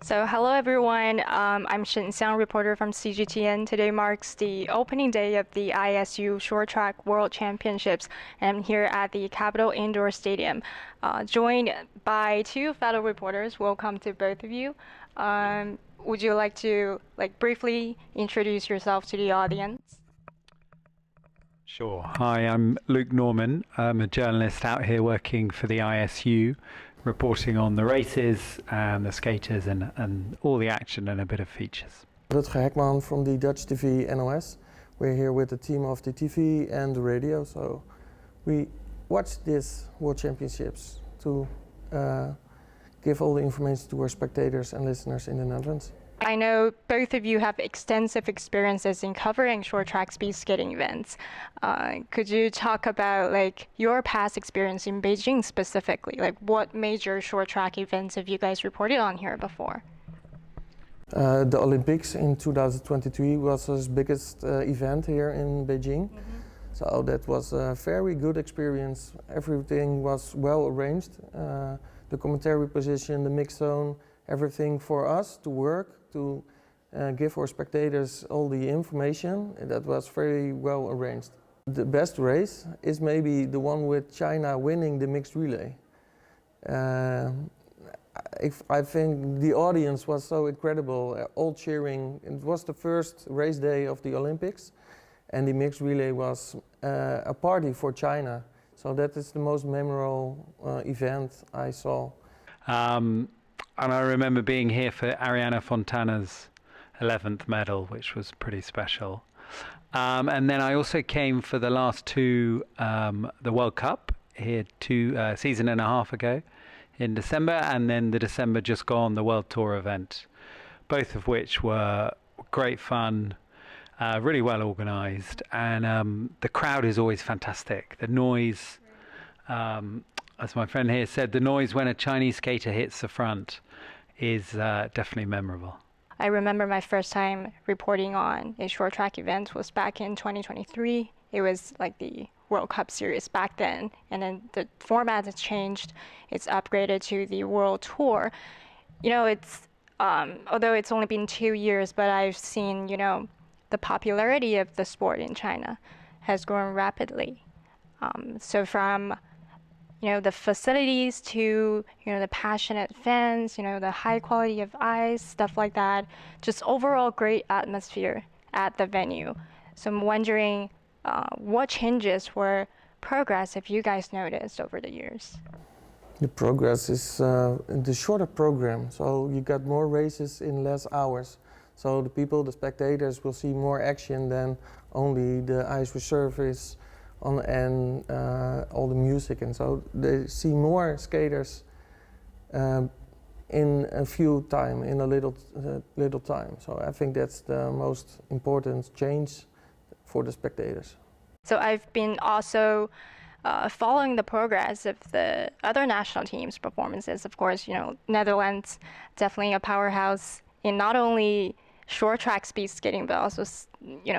So, hello everyone. I'm Xiang, reporter from CGTN. Today marks the opening day of the ISU Short Track World Championships, and I'm here at the Capitol Indoor Stadium, joined by two fellow reporters. Welcome to both of you. Would you like to briefly introduce yourself to the audience? Sure. Hi, I'm Luke Norman. I'm a journalist out here working for the ISU, reporting on the races and the skaters and all the action and a bit of features. Rutger Hekman from the Dutch TV NOS. We're here with the team of the TV and the radio, so we watch these World Championships to give all the information to our spectators and listeners in the Netherlands. I know both of you have extensive experiences in covering short track speed skating events. Could you talk about your past experience in Beijing specifically? What major short track events have you guys reported on here before? The Olympics in 2023 was his biggest event here in Beijing. So that was a very good experience. Everything was well arranged. The commentary position, the mix zone, everything for us to work, to give our spectators all the information. That was very well arranged. The best race is maybe the one with China winning the mixed relay. I think the audience was so incredible, all cheering. It was the first race day of the Olympics, and the mixed relay was a party for China. So that is the most memorable event I saw. And I remember being here for Ariana Fontana's 11th medal, which was pretty special. And then I also came for the last two, the World Cup here season and a half ago in December, and then the December just gone, the World Tour event, both of which were great fun, really well organized, and the crowd is always fantastic. The noise, as my friend here said, the noise when a Chinese skater hits the front is definitely memorable. I remember my first time reporting on a short track event was back in 2023. It was like the World Cup series back then, and then the format has changed. It's upgraded to the World Tour. It's although it's only been 2 years, but I've seen the popularity of the sport in China has grown rapidly. So from the facilities to, the passionate fans, the high quality of ice, stuff like that, just overall great atmosphere at the venue. So I'm wondering what changes were progress have you guys noticed over the years? The progress is the shorter program, so you got more races in less hours. So the spectators will see more action than only the ice reserve and all the music, and so they see more skaters in a few time, in a little time. So I think that's the most important change for the spectators. So I've been also following the progress of the other national teams' performances. Of course, Netherlands definitely a powerhouse in not only short track speed skating but also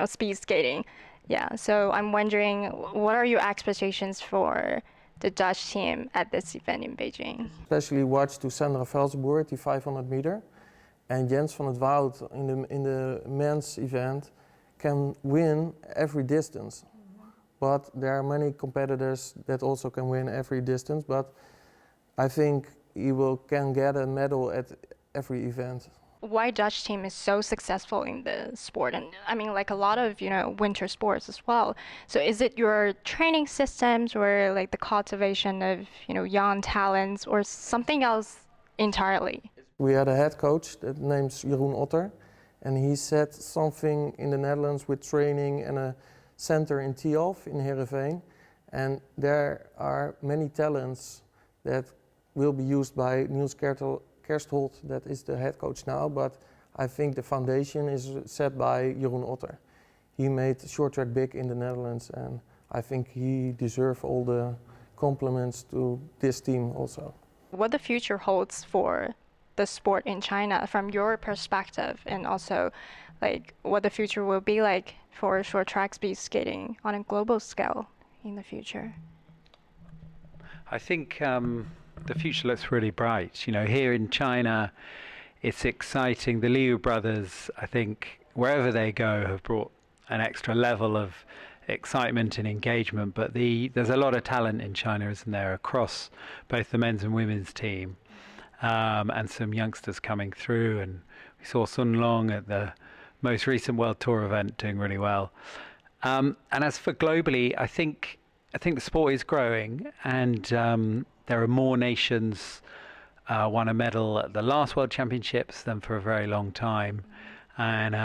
speed skating. Yeah, so I'm wondering, what are your expectations for the Dutch team at this event in Beijing? Especially watch to Sandra Velzenboer at the 500 meter, and Jens van het Woud in the men's event can win every distance. But there are many competitors that also can win every distance, but I think he can get a medal at every event. Why Dutch team is so successful in the sport, and I mean a lot of winter sports as well. So is it your training systems or the cultivation of young talents or something else entirely? We had a head coach that name's Jeroen Otter, and he said something in the Netherlands with training and a center in Tialf in Heerenveen, and there are many talents that will be used by Niels Kerstholt, that is the head coach now, but I think the foundation is set by Jeroen Otter. He made short track big in the Netherlands, and I think he deserves all the compliments to this team also. What the future holds for the sport in China from your perspective, and also what the future will be like for short track speed skating on a global scale in the future? I think the future looks really bright. Here in China, it's exciting. The Liu brothers, I think, wherever they go, have brought an extra level of excitement and engagement. But there's a lot of talent in China, isn't there, across both the men's and women's team, and some youngsters coming through. And we saw Sun Long at the most recent World Tour event doing really well. And as for globally, I think the sport is growing, and there are more nations won a medal at the last World Championships than for a very long time. And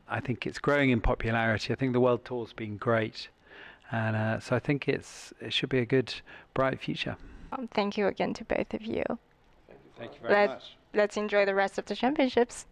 I think it's growing in popularity. I think the World Tour's been great. And so I think it should be a good, bright future. Thank you again to both of you. Thank you very much. Let's enjoy the rest of the championships.